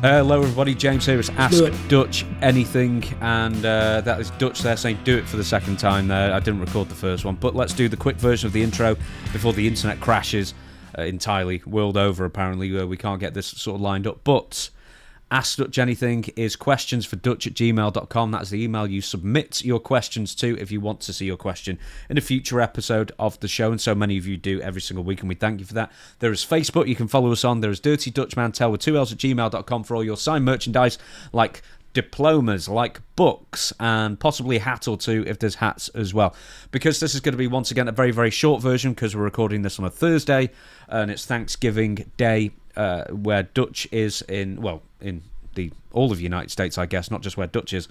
Hello everybody, James here. It's Ask Dutch Anything, and that is Dutch there saying do it for the second time there. I didn't record the first one, but let's do the quick version of the intro before the internet crashes entirely, world over apparently. We can't get this sort of lined up, but Ask Dutch Anything is questions for dutch@gmail.com. That's the email you submit your questions to if you want to see your question in a future episode of the show, and so many of you do every single week, and we thank you for that. There is Facebook you can follow us on. There is Dirty Dutch Mantell with 2Ls at gmail.com for all your signed merchandise, like diplomas, like books, and possibly a hat or two if there's hats as well. Because this is going to be, once again, a very, very short version because we're recording this on a Thursday, and it's Thanksgiving Day, where Dutch is in the all of the United States, I guess, not just where Dutch is.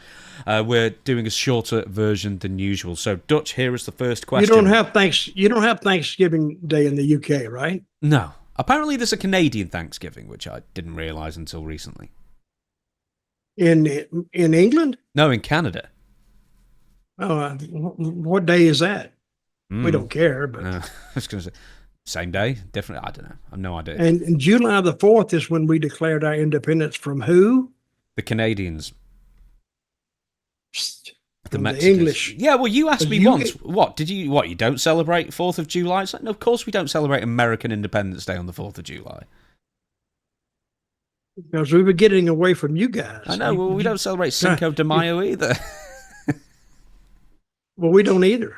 We're doing a shorter version than usual. So, Dutch, here is the first question. You don't have Thanksgiving Day in the UK, right? No. Apparently there's a Canadian Thanksgiving, which I didn't realise until recently. In England? No, in Canada. Oh, what day is that? We don't care, but I was going to say same day, different. I don't know. I have no idea. And July the 4th is when we declared our independence from who? The Canadians. The English. Yeah, well, you asked me once. You don't celebrate 4th of July? It's like, no, of course we don't celebrate American Independence Day on the 4th of July. Because we were getting away from you guys. I know. Well, we don't celebrate Cinco de Mayo either. Well, we don't either.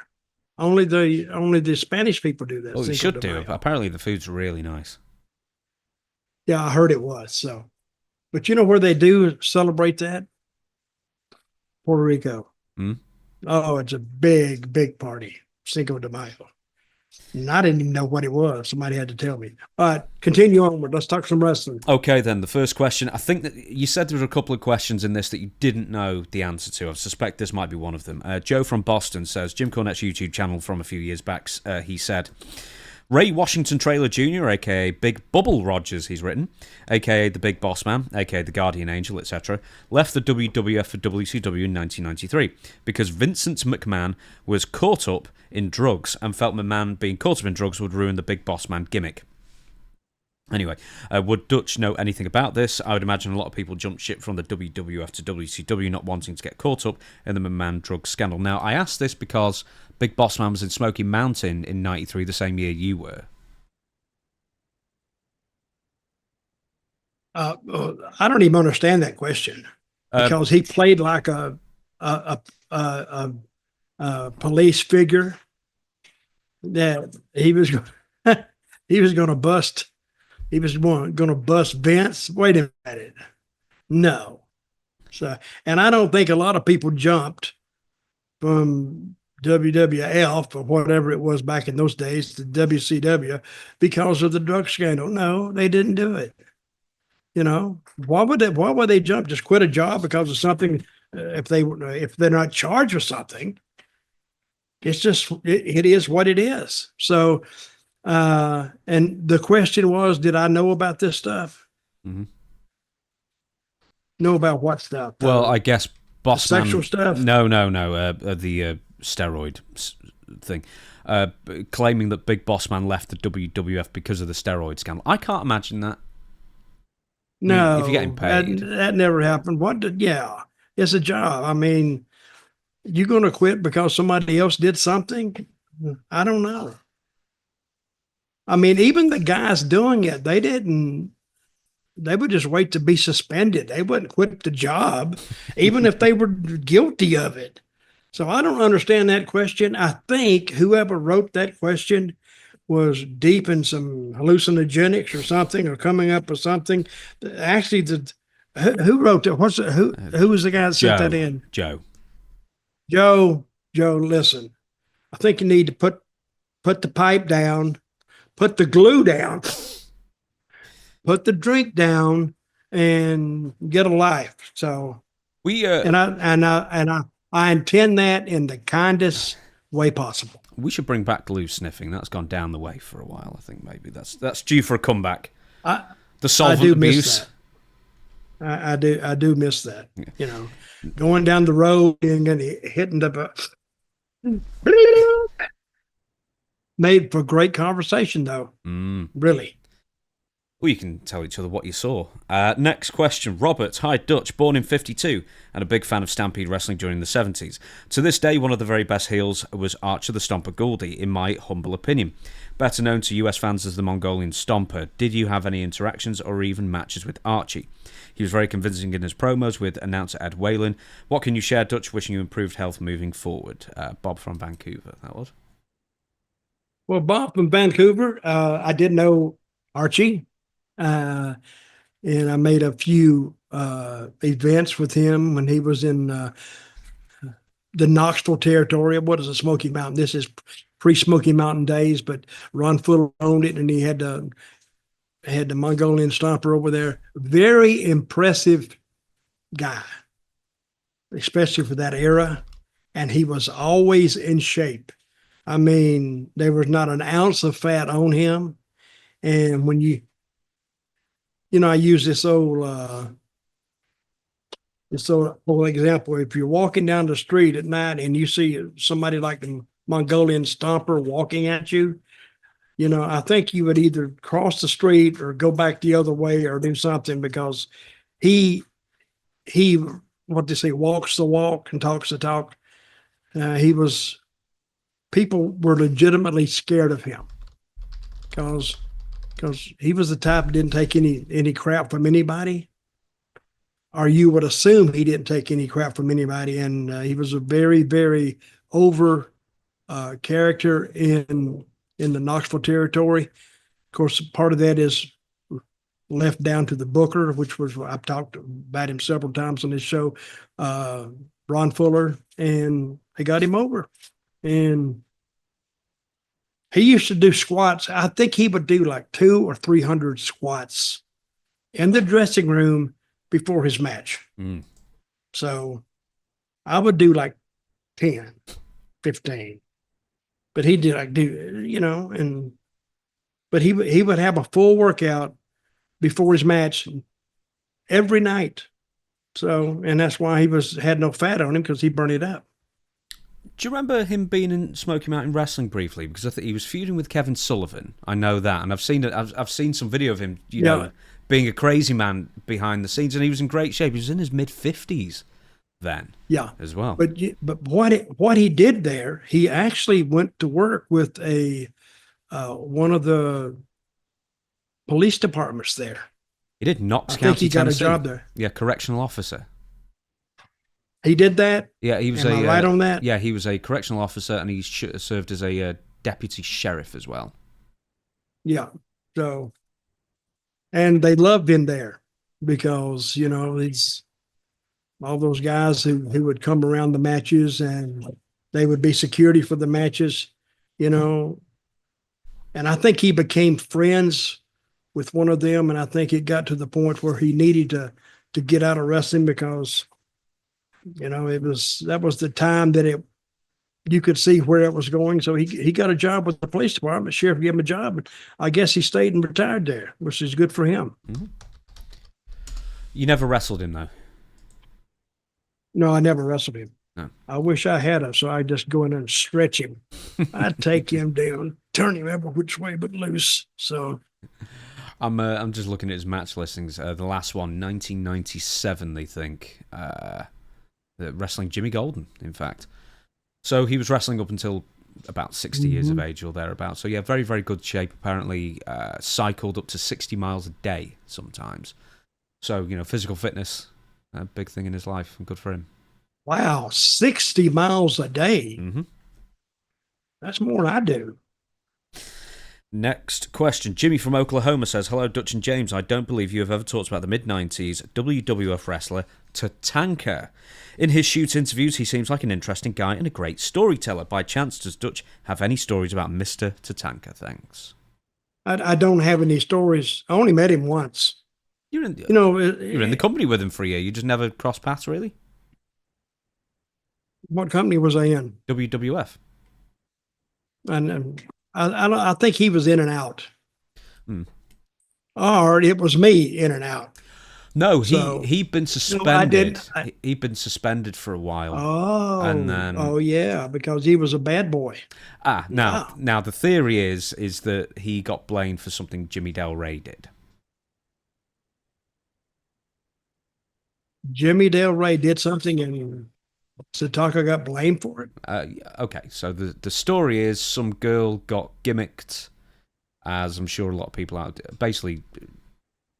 Only the Spanish people do that. Well, we should do. Apparently, the food's really nice. Yeah, I heard it was. So, but you know where they do celebrate that? Puerto Rico. Oh, it's a big, big party. Cinco de Mayo. And I didn't even know what it was. Somebody had to tell me. But continue onward. Let's talk some wrestling. Okay, then. The first question. I think that you said there were a couple of questions in this that you didn't know the answer to. I suspect this might be one of them. Joe from Boston says, Jim Cornette's YouTube channel from a few years back, he said, Ray Washington Traylor Jr., a.k.a. Big Bubble Rogers, he's written, a.k.a. the Big Boss Man, a.k.a. the Guardian Angel, etc., left the WWF for WCW in 1993 because Vincent McMahon was caught up in drugs and felt McMahon being caught up in drugs would ruin the Big Boss Man gimmick. Anyway, would Dutch know anything about this? I would imagine a lot of people jumped ship from the WWF to WCW not wanting to get caught up in the McMahon drug scandal. Now, I asked this because Big Boss Man was in Smoky Mountain in 93, the same year you were. I don't even understand that question because he played like a police figure that he was going to bust. He was going to bust Vince. Wait a minute. No. So, and I don't think a lot of people jumped from WWF or whatever it was back in those days to WCW because of the drug scandal. No, they didn't do it. You know, why would they jump? Just quit a job because of something? If they're not charged with something, it's just it is what it is. So. And the question was, did I know about this stuff? Mm-hmm. Know about what stuff? Well, I guess Bossman. Sexual stuff? No. The steroid thing. Claiming that Big Boss Man left the WWF because of the steroid scandal. I can't imagine that. No. If you're getting paid. That never happened. Yeah. It's a job. I mean, you're going to quit because somebody else did something? I don't know. I mean, even the guys doing it, they would just wait to be suspended. They wouldn't quit the job, even if they were guilty of it. So I don't understand that question. I think whoever wrote that question was deep in some hallucinogenics or something, or coming up with something. Actually, who wrote that? Who was the guy that sent that in? Joe, listen, I think you need to put the pipe down. Put the glue down, put the drink down, and get a life. So I intend that in the kindest way possible. We should bring back glue sniffing. That's gone down the way for a while. I think maybe that's due for a comeback. The solvent abuse. I do miss that. Yeah. You know, going down the road and hitting the. Made for great conversation, though. Really. Well, you can tell each other what you saw. Next question. Robert, hi Dutch, born in 52 and a big fan of Stampede Wrestling during the 70s. To this day, one of the very best heels was Archie the Stomper Goldie, in my humble opinion. Better known to US fans as the Mongolian Stomper. Did you have any interactions or even matches with Archie? He was very convincing in his promos with announcer Ed Whalen. What can you share, Dutch? Wishing you improved health moving forward. Bob from Vancouver, that was. Well, Bob from Vancouver, I did know Archie. And I made a few events with him when he was in the Knoxville territory. What is it, Smoky Mountain? This is pre-Smoky Mountain days, but Ron Fuller owned it, and he had the Mongolian Stomper over there. Very impressive guy, especially for that era, and he was always in shape. I mean, there was not an ounce of fat on him, and when I use this old example. If you're walking down the street at night and you see somebody like the Mongolian Stomper walking at you, I think you would either cross the street or go back the other way or do something, because he what they say, walks the walk and talks the talk. People were legitimately scared of him because he was the type that didn't take any crap from anybody, or you would assume he didn't take any crap from anybody. And he was a very, very over character in the Knoxville territory. Of course, part of that is left down to the booker, which was, I've talked about him several times on this show, Ron Fuller, and they got him over. And he used to do squats. I think he would do like 200 or 300 squats in the dressing room before his match. Mm. So I would do like 10, 15. But he did but he would have a full workout before his match every night. So, and that's why he had no fat on him, because he burned it up. Do you remember him being in Smoky Mountain Wrestling briefly? Because I think he was feuding with Kevin Sullivan. I know that, and I've seen some video of him, being a crazy man behind the scenes, and he was in great shape. He was in his mid-50s then, as well. But what he did there, he actually went to work with one of the police departments there. He did Knox County, I think he got Tennessee. A job there. Yeah, correctional officer. He did that? Yeah, he was right on that? Yeah, he was a correctional officer, and he served as a deputy sheriff as well. Yeah. So, and they loved him there because, these all those guys who would come around the matches, and they would be security for the matches, and I think he became friends with one of them, and I think it got to the point where he needed to get out of wrestling because that was the time that you could see where it was going. So he got a job with the police department. Sheriff gave him a job, and I guess he stayed and retired there, which is good for him. Mm-hmm. You never wrestled him, though? No, I never wrestled him. No. I wish I had him, so I'd just go in there and stretch him. I'd take him down, turn him every which way but loose. So I'm just looking at his match listings. The last one, 1997, they think. Wrestling Jimmy Golden, in fact. So he was wrestling up until about 60 years of age or thereabouts. So yeah, very, very good shape. Apparently cycled up to 60 miles a day sometimes. So, physical fitness, a big thing in his life, and good for him. Wow, 60 miles a day. Mm-hmm. That's more than I do. Next question. Jimmy from Oklahoma says, hello, Dutch and James. I don't believe you have ever talked about the mid-90s WWF wrestler Tatanka. In his shoot interviews, he seems like an interesting guy and a great storyteller. By chance, does Dutch have any stories about Mr. Tatanka? Thanks. I don't have any stories. I only met him once. You're in the company with him for a year. You just never crossed paths, really? What company was I in? WWF. And I think he was in and out. Or it was me in and out. No, he'd been suspended. He'd been suspended for a while. Oh, and then, yeah, because he was a bad boy. Now the theory is that he got blamed for something Jimmy Del Rey did. Jimmy Del Rey did something and Tatanka got blamed for it. Okay, so the story is some girl got gimmicked, as I'm sure a lot of people out. Basically,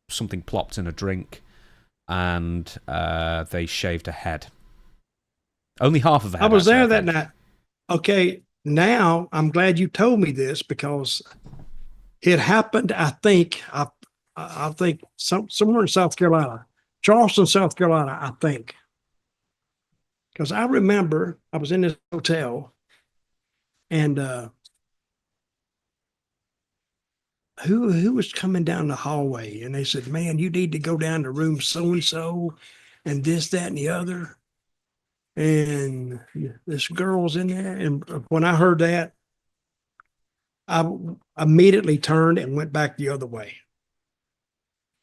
something plopped in a drink, and they shaved her head. Only half of the head. I was there that night. Okay, now I'm glad you told me this because it happened. I think somewhere in South Carolina, Charleston, South Carolina. I think because I remember I was in this hotel, and who was coming down the hallway, and they said, "Man, you need to go down to room so and so, and this, that, and the other." And this girl's in there. And when I heard that, I immediately turned and went back the other way.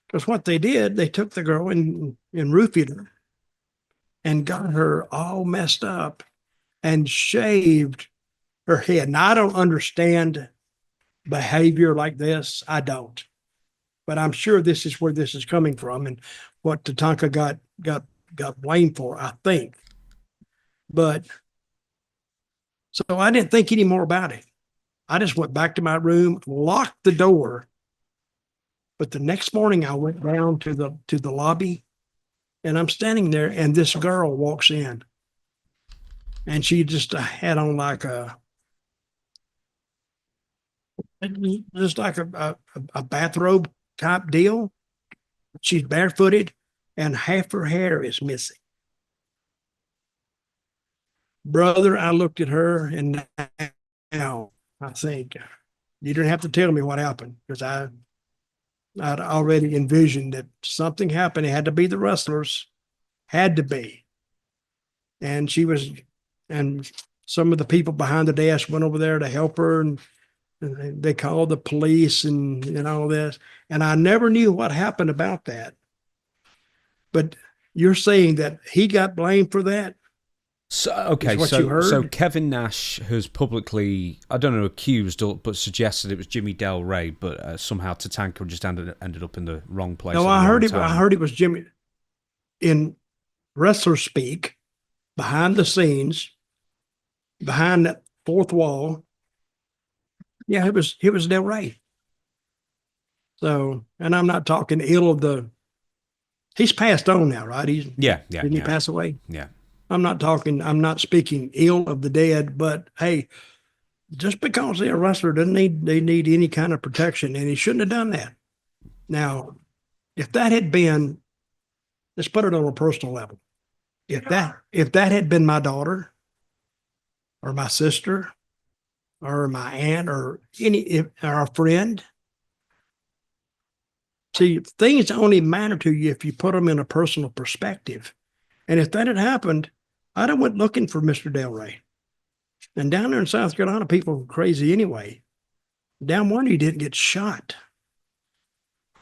Because what they did, they took the girl and roofied her and got her all messed up and shaved her head. Now, I don't understand behavior like this. I don't. But I'm sure this is where this is coming from and what Tatanka got blamed for, I think. But so I didn't think any more about it. I just went back to my room, locked the door. But the next morning I went down to the lobby and I'm standing there and this girl walks in and she just had on like a bathrobe type deal. She's barefooted and half her hair is missing. Brother, I looked at her and now I think you didn't have to tell me what happened because I'd already envisioned that something happened. It had to be the wrestlers, had to be. And and some of the people behind the desk went over there to help her and they called the police and all this. And I never knew what happened about that. But you're saying that he got blamed for that? So okay, so Kevin Nash has publicly, I don't know, accused but suggested it was Jimmy Del Rey, but somehow Tatanka just ended up in the wrong place. No, I heard it was Jimmy in wrestler speak, behind the scenes, behind that fourth wall. Yeah, it was Del Rey. So, and I'm not talking ill of the. He's passed on now, right? Didn't he pass away? Yeah. I'm not speaking ill of the dead, but hey, just because they're a wrestler doesn't they need any kind of protection, and he shouldn't have done that. Now, if that had been, let's put it on a personal level. If that had been my daughter or my sister or my aunt or or a friend, see, things only matter to you if you put them in a personal perspective. And if that had happened, I'd have went looking for Mr. Del Rey. And down there in South Carolina, people were crazy anyway. Damn wonder he didn't get shot.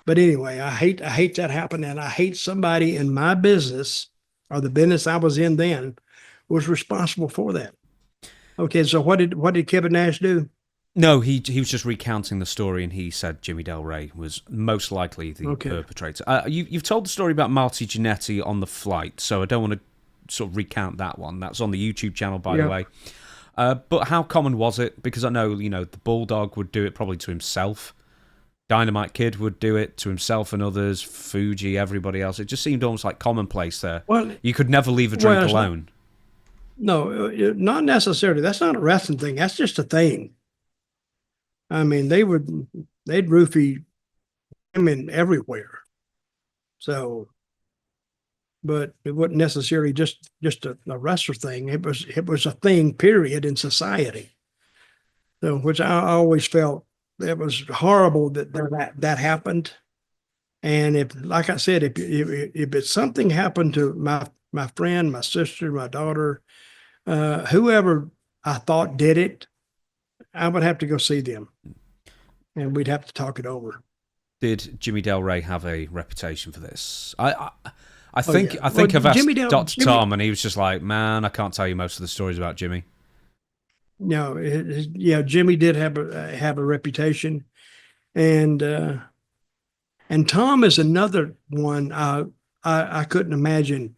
But anyway, I hate that happened, and I hate somebody in my business or the business I was in then was responsible for that. Okay, so what did Kevin Nash do? No, he was just recounting the story, and he said Jimmy Del Rey was most likely the perpetrator. You've told the story about Marty Jannetty on the flight, so I don't want to sort of recount that one. That's on the YouTube channel, by the way. But how common was it? Because I know, the Bulldog would do it probably to himself. Dynamite Kid would do it to himself and others. Fuji, everybody else. It just seemed almost like commonplace there. Well, you could never leave a drink alone. No, not necessarily. That's not a wrestling thing. That's just a thing. I mean, they'd roofie women everywhere. So, but it wasn't necessarily just a wrestler thing. It was a thing, period, in society. So, which I always felt it was horrible that happened. And if, like I said, if it's something happened to my friend, my sister, my daughter, whoever I thought did it, I would have to go see them, and we'd have to talk it over. Did Jimmy Del Rey have a reputation for this? I think I've asked Dr. Tom, and he was just like, "Man, I can't tell you most of the stories about Jimmy." No, Jimmy did have a reputation, and Tom is another one. I I couldn't imagine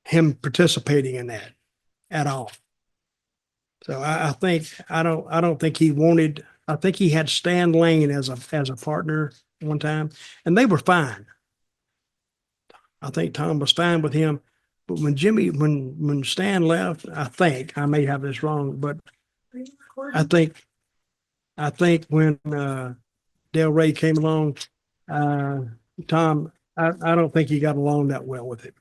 him participating in that at all. So I don't think he wanted. I think he had Stan Lane as a partner one time, and they were fine. I think Tom was fine with him, but when Stan left, I think I may have this wrong, but I think when Del Rey came along, Tom, I don't think he got along that well with it.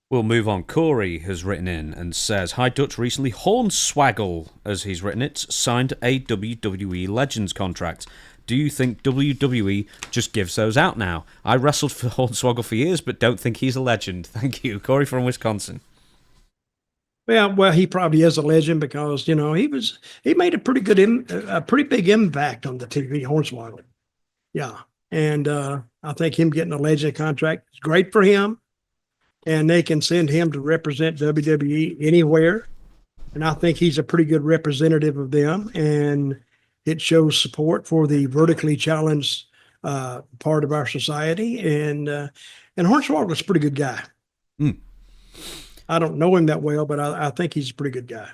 We'll move on. Corey has written in and says, "Hi Dutch, recently Hornswoggle, as he's written it, signed a WWE Legends contract. Do you think WWE just gives those out now? I wrestled for Hornswoggle for years, but don't think he's a legend. Thank you." Corey from Wisconsin. Well, he probably is a legend because he made a pretty big impact on the TV, Hornswoggle. Yeah, and I think him getting a legend contract is great for him. And they can send him to represent WWE anywhere. And I think he's a pretty good representative of them. And it shows support for the vertically challenged part of our society. And Hornswoggle is a pretty good guy. Mm. I don't know him that well, but I think he's a pretty good guy.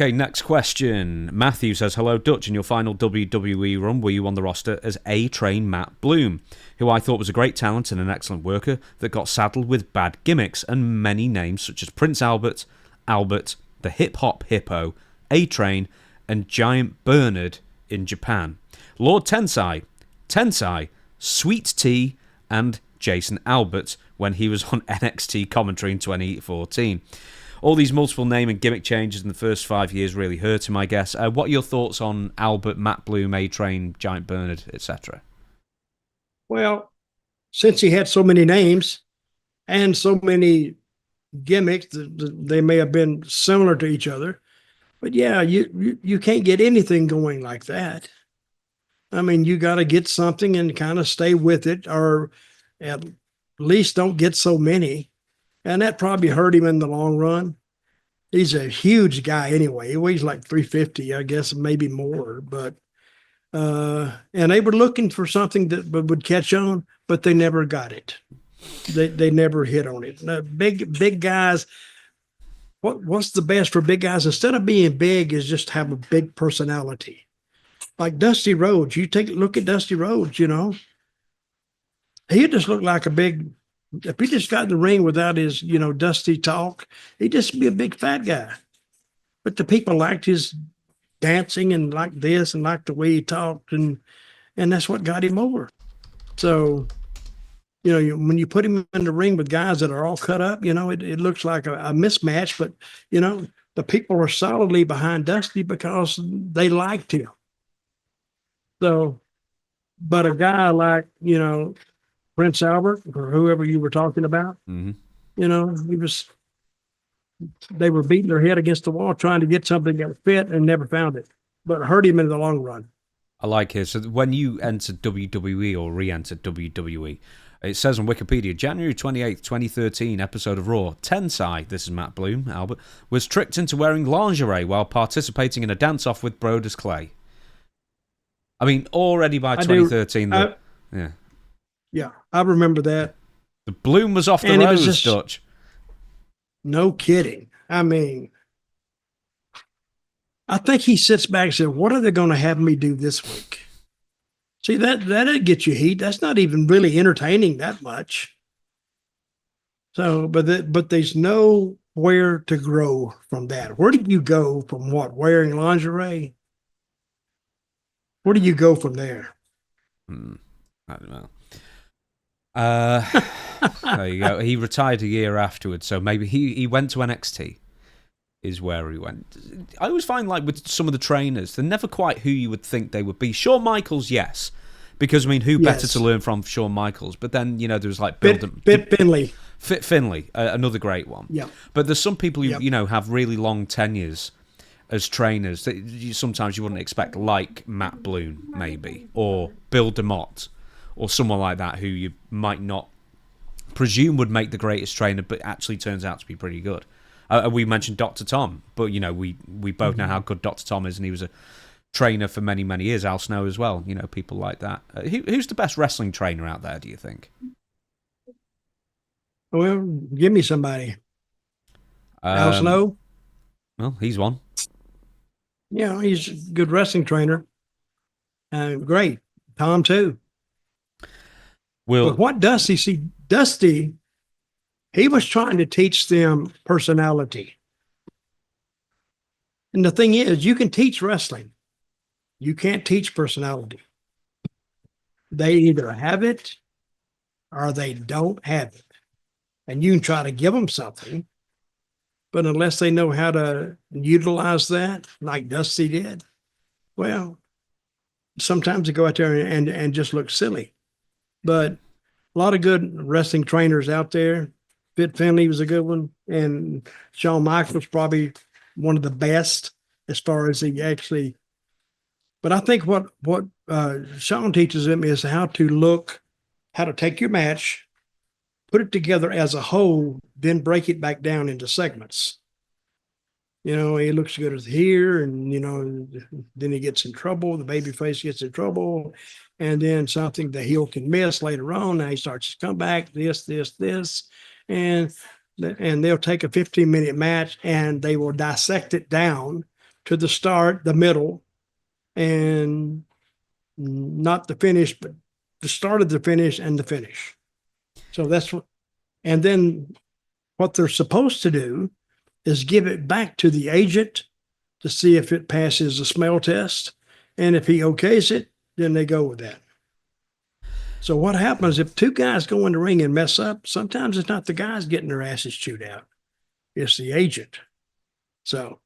Okay, next question. Matthew says, "Hello, Dutch. In your final WWE run, were you on the roster as A-Train Matt Bloom, who I thought was a great talent and an excellent worker that got saddled with bad gimmicks and many names such as Prince Albert, the Hip Hop Hippo, A-Train, and Giant Bernard in Japan, Lord Tensai, Sweet Tea, and Jason Albert when he was on NXT commentary in 2014. All these multiple name and gimmick changes in the first 5 years really hurt him, I guess. What are your thoughts on Albert, Matt Bloom, A-Train, Giant Bernard, etc.? Well, since he had so many names and so many gimmicks, they may have been similar to each other. But yeah, you can't get anything going like that. I mean, you got to get something and kind of stay with it, or at least don't get so many. And that probably hurt him in the long run. He's a huge guy anyway. He weighs like 350, I guess, maybe more. But and they were looking for something that would catch on, but they never got it. They never hit on it. Big guys. What's the best for big guys? Instead of being big, is just have a big personality. Like Dusty Rhodes. You take a look at Dusty Rhodes. He just looked like a big. If he just got in the ring without his, dusty talk, he'd just be a big fat guy. But the people liked his dancing and liked this and liked the way he talked, and that's what got him over. So, when you put him in the ring with guys that are all cut up, it looks like a mismatch. But the people are solidly behind Dusty because they liked him. So, but a guy like Prince Albert or whoever you were talking about, mm-hmm. They were beating their head against the wall trying to get something that fit and never found it, but hurt him in the long run. I like it. So when you entered WWE or re-entered WWE, it says on Wikipedia, January 28th, 2013, episode of Raw, Tensai, this is Matt Bloom, Albert, was tricked into wearing lingerie while participating in a dance-off with Brodus Clay. I mean, already by 2013, yeah. Yeah, I remember that. The Bloom was off the rose, Dutch. No kidding. I mean, I think he sits back and says, what are they going to have me do this week? See, that'd get you heat. That's not even really entertaining that much. So, but there's nowhere to grow from that. Where do you go from what? Wearing lingerie? Where do you go from there? I don't know. There you go. He retired a year afterwards, so maybe he went to NXT is where he went. I always find, like, with some of the trainers, they're never quite who you would think they would be. Shawn Michaels, yes, because I mean, who better to learn from Shawn Michaels? But then there was like Fit Finlay, another great one. Yeah, but there's some people who have really long tenures as trainers that sometimes you wouldn't expect, like Matt Bloom maybe, or Bill DeMott, or someone like that who you might not presume would make the greatest trainer, but actually turns out to be pretty good. We mentioned Dr. Tom, but we both know how good Dr. Tom is, and he was a trainer for many, many years. Al Snow as well, people like that. Who's the best wrestling trainer out there, do you think? Well, give me somebody. Al Um, Snow. well, he's one. Yeah, he's a good wrestling trainer. Great. Tom too. But Will what Dusty see? Dusty, he was trying to teach them personality. And the thing is, you can teach wrestling. You can't teach personality. They either have it or they don't have it. And you can try to give them something, but unless they know how to utilize that, like Dusty did, well, sometimes they go out there and just look silly. But a lot of good wrestling trainers out there. Fit Finley was a good one, and Shawn Michaels probably one of the best as far as he actually. But I think what Shawn teaches them is how to look, how to take your match, put it together as a whole, then break it back down into segments. You know, he looks good as here, and then he gets in trouble. The baby face gets in trouble, and then something the heel can miss later on. Now he starts to come back. This, and they'll take a 15-minute match and they will dissect it down to the start, the middle, and not the finish, but the start of the finish and the finish. So that's what, and then what they're supposed to do is give it back to the agent to see if it passes the smell test. And if he okays it, then they go with that. So what happens if two guys go in the ring and mess up? Sometimes it's not the guys getting their asses chewed out. It's the agent. So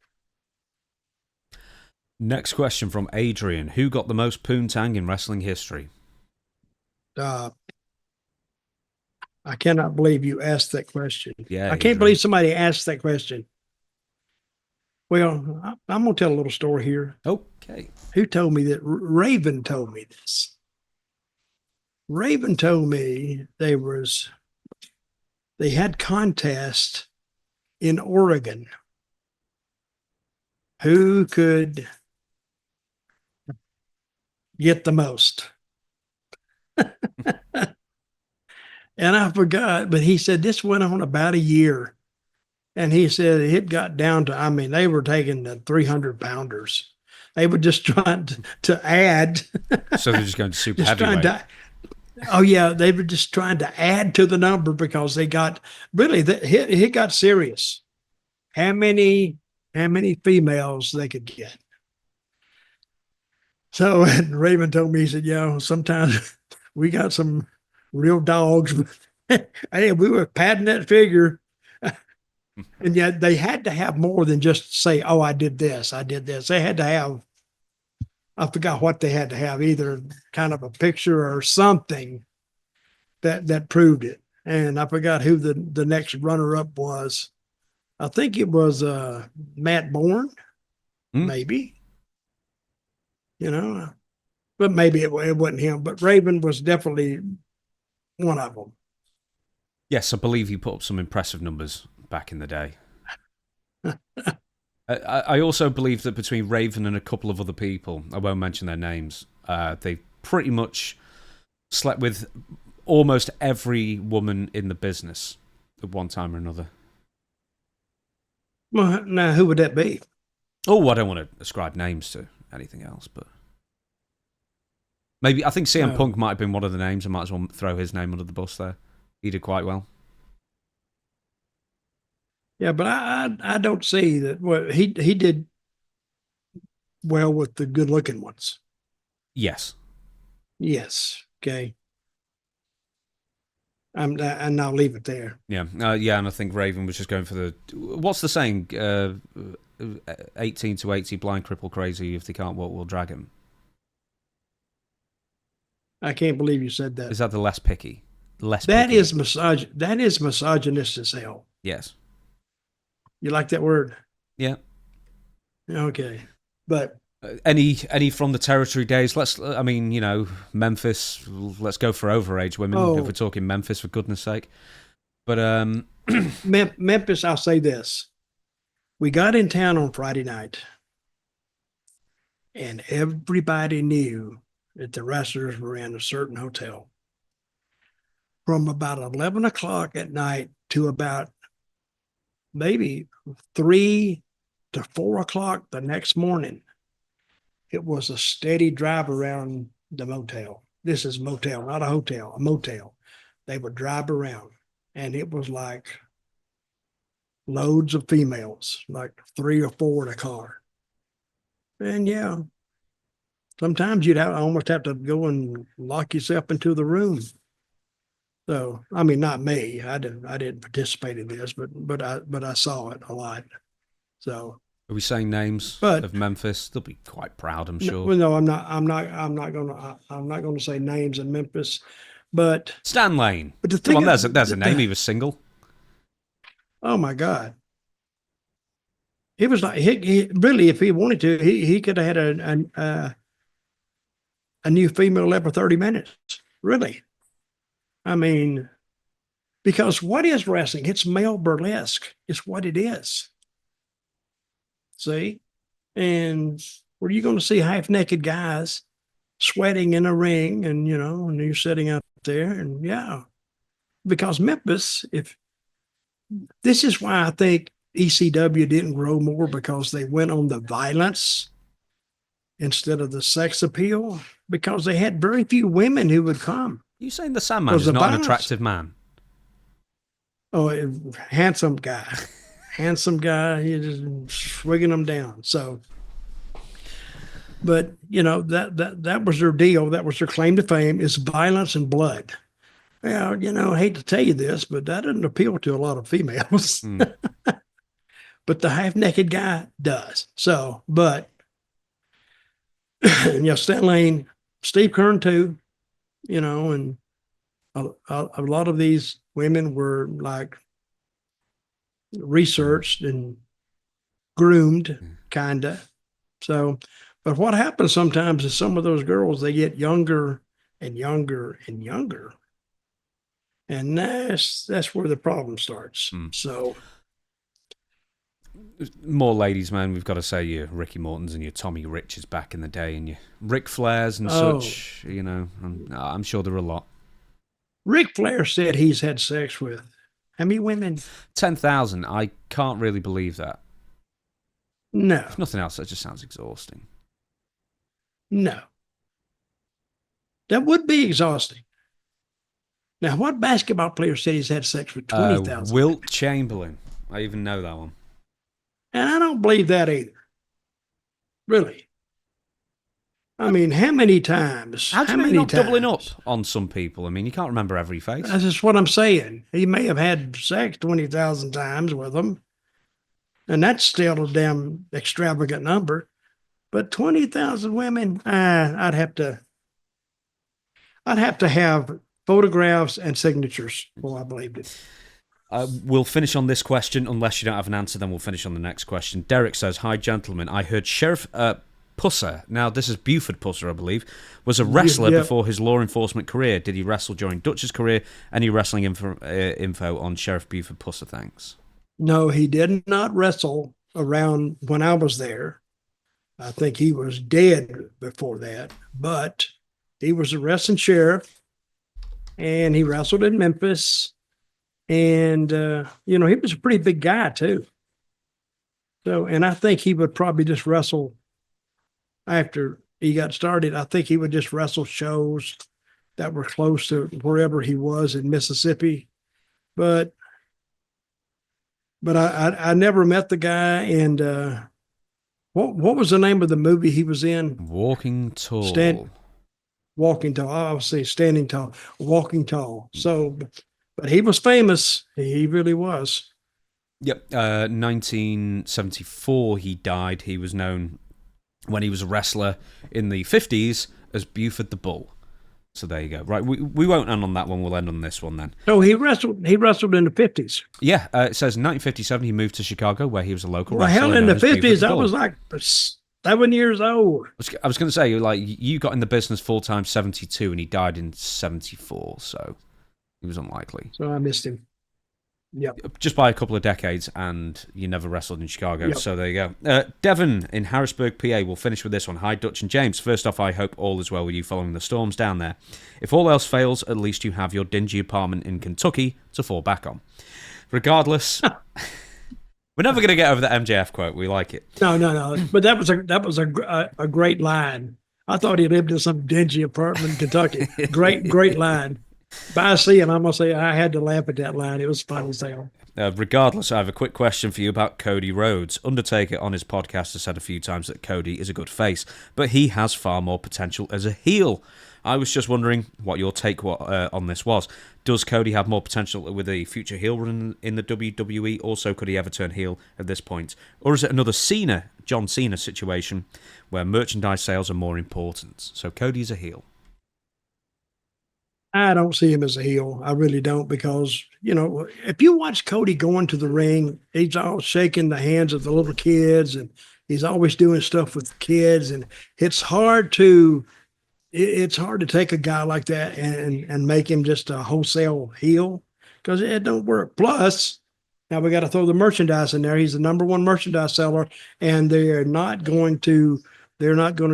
next question from Adrian: who got the most poontang in wrestling history? I cannot believe you asked that question. Yeah, I can't believe somebody asked that question. Well, I'm going to tell a little story here. Okay. Who told me that? Raven told me this. Raven told me they had contest in Oregon. Who could get the most? And I forgot, but he said this went on about a year. And he said it got down to, I mean, they were taking the 300 pounders. They were just trying to add. So they're just going to super just trying heavyweight. Oh yeah, they were just trying to add to the number because they got really it got serious. How many females they could get? So and Raven told me, he said, "Yeah, sometimes we got some real dogs. Hey, we were padding that figure." And yet they had to have more than just say, "Oh, I did this, I did this." They had to have, I forgot what they had to have, either kind of a picture or something that proved it. And I forgot who the next runner up was. I think it was Matt Bourne, maybe. But maybe it wasn't him. But Raven was definitely one of them. Yes, I believe he put up some impressive numbers back in the day. I also believe that between Raven and a couple of other people, I won't mention their names, they pretty much slept with almost every woman in the business at one time or another. Well, now who would that be? Oh, I don't want to ascribe names to anything else, but maybe I think CM Punk might have been one of the names. I might as well throw his name under the bus there. He did quite well. Yeah, but I don't see that. Well, he did well with the good looking ones. Yes. Yes. Okay. And I'll leave it there. Yeah. Yeah, and I think Raven was just going for the. What's the saying? 18 to 80, blind, cripple, crazy. If they can't walk, we'll drag him. I can't believe you said that. Is that the less picky? That is misogynist as hell. Yes. You like that word? Yeah. Okay. But any from the territory days? Memphis. Let's go for overage women if we're talking Memphis, for goodness sake. But Memphis, I'll say this: we got in town on Friday night, and everybody knew that the wrestlers were in a certain hotel. from about 11 o'clock at night to about maybe 3 to 4 o'clock the next morning. It was a steady drive around the motel. This is motel, not a hotel, a motel. They would drive around, and it was like loads of females, like 3 or 4 in a car. And yeah, sometimes you'd almost have to go and lock yourself into the room. So, I mean, not me. I didn't participate in this, but I saw it a lot. So, are we saying names of Memphis? They'll be quite proud, I'm sure. Well, no, I'm not gonna say names in Memphis, but Stan Lane. But come on, there's a name. He was single. Oh my God. He was like he really, if he wanted to, he could have had a new female every 30 minutes. Really. I mean, because what is wrestling? It's male burlesque. It's what it is. See? And where are you going to see half naked guys sweating in a ring and, and you're sitting out there and yeah. Because Memphis, this is why I think ECW didn't grow more, because they went on the violence instead of the sex appeal, because they had very few women who would come. You saying the Sandman is not an attractive man? Oh, handsome guy. Handsome guy. He's just swigging them down. So, but, that was their deal. That was their claim to fame, is violence and blood. Well, I hate to tell you this, but that doesn't appeal to a lot of females. But the half-naked guy does. So, but, Stan Lane, Steve Kern too, and a lot of these women were like researched and groomed, kinda. So, but what happens sometimes is some of those girls, they get younger and younger and younger. And that's where the problem starts. So, more ladies, man, we've got to say your Ricky Mortons and your Tommy Riches back in the day, and your Ric Flairs and such. I'm sure there are a lot. Ric Flair said he's had sex with how many women? 10,000. I can't really believe that. No. If nothing else, that just sounds exhausting. No. That would be exhausting. Now, what basketball player said he's had sex with 20,000? Wilt Chamberlain. I even know that one. And I don't believe that either. Really. I mean, how many times? How do you not doubling up on some people? I mean, you can't remember every face. That's just what I'm saying. He may have had sex 20,000 times with them, and that's still a damn extravagant number. But 20,000 women, I'd have to have photographs and signatures before I believed it. We'll finish on this question. Unless you don't have an answer, then we'll finish on the next question. Derek says, "Hi, gentlemen. I heard Sheriff Pusser," now this is Buford Pusser, I believe, was a wrestler before his law enforcement career. Did he wrestle during Dutch's career? Any wrestling info on Sheriff Buford Pusser? Thanks. No, he did not wrestle around when I was there. I think he was dead before that, but he was a wrestling sheriff, and he wrestled in Memphis. And, he was a pretty big guy too. So, and I think he would probably just wrestle after he got started. I think he would just wrestle shows that were close to wherever he was in Mississippi. But I never met the guy. And what was the name of the movie he was in? Walking Tall. Walking Tall. I would say Standing Tall. Walking Tall. So, but he was famous. He really was. Yep. 1974 he died. He was known when he was a wrestler in the 50s as Buford the Bull. So there you go. Right, we won't end on that one. We'll end on this one then. No, he wrestled in the 50s. Yeah, it says 1957 he moved to Chicago where he was a local wrestler. Well, hell, in the 50s, I was like 7 years old. I was going to say, like, you got in the business full-time 72 and he died in 74, so he was unlikely. So I missed him. Yep. just by a couple of decades, and you never wrestled in Chicago. Yep. So there you go. Devon in Harrisburg, PA, will finish with this one. Hi, Dutch and James. First off, I hope all is well with you following the storms down there. If all else fails, at least you have your dingy apartment in Kentucky to fall back on. Regardless, we're never going to get over that MJF quote. We like it. No. But that was a great line. I thought he lived in some dingy apartment in Kentucky. Great line. But I see him. I'm gonna say I had to laugh at that line. It was funny as hell. Regardless, I have a quick question for you about Cody Rhodes. Undertaker on his podcast has said a few times that Cody is a good face, but he has far more potential as a heel. I was just wondering what your take on this was. Does Cody have more potential with a future heel run in the WWE? Also, could he ever turn heel at this point? Or is it another John Cena situation where merchandise sales are more important? So Cody's a heel. I don't see him as a heel. I really don't, because, if you watch Cody going to the ring, he's all shaking the hands of the little kids, and he's always doing stuff with kids. And it's hard to take a guy like that and make him just a wholesale heel, because it don't work. Plus, now we got to throw the merchandise in there. He's the number one merchandise seller, and they're not going to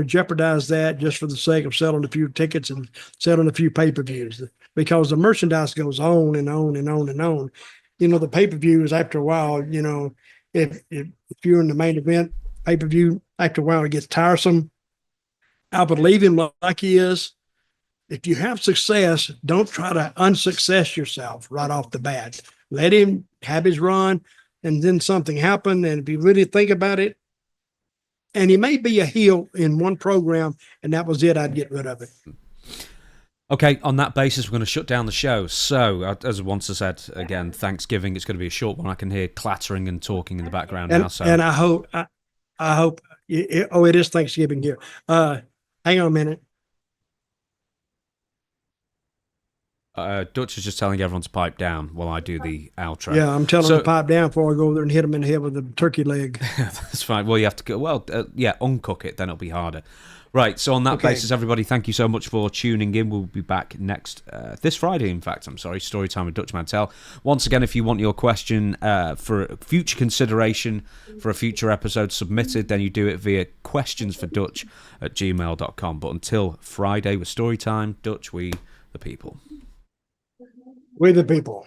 jeopardize that just for the sake of selling a few tickets and selling a few pay-per-views, because the merchandise goes on and on and on and on. The pay-per-views, after a while, if you're in the main event pay-per-view, after a while it gets tiresome. I would leave him like he is. If you have success, don't try to unsuccess yourself right off the bat. Let him have his run, and then something happen. And if you really think about it, and he may be a heel in one program, and that was it, I'd get rid of it. Okay, on that basis, we're going to shut down the show. So, as once I said, again, Thanksgiving, it's going to be a short one. I can hear clattering and talking in the background now. So, and I hope, it is Thanksgiving here. Hang on a minute. Dutch is just telling everyone to pipe down while I do the outro. Yeah, I'm telling them to pipe down before I go over there and hit them in the head with a turkey leg. That's fine. Well, you have to go. Well, uncook it, then it'll be harder. Right. So on that basis, everybody, thank you so much for tuning in. We'll be back this Friday. In fact, Storytime with Dutch Mantell. Once again, if you want your question for future consideration for a future episode submitted, then you do it via questionsfordutch@gmail.com. But until Friday with Storytime, Dutch, we the people. We the people.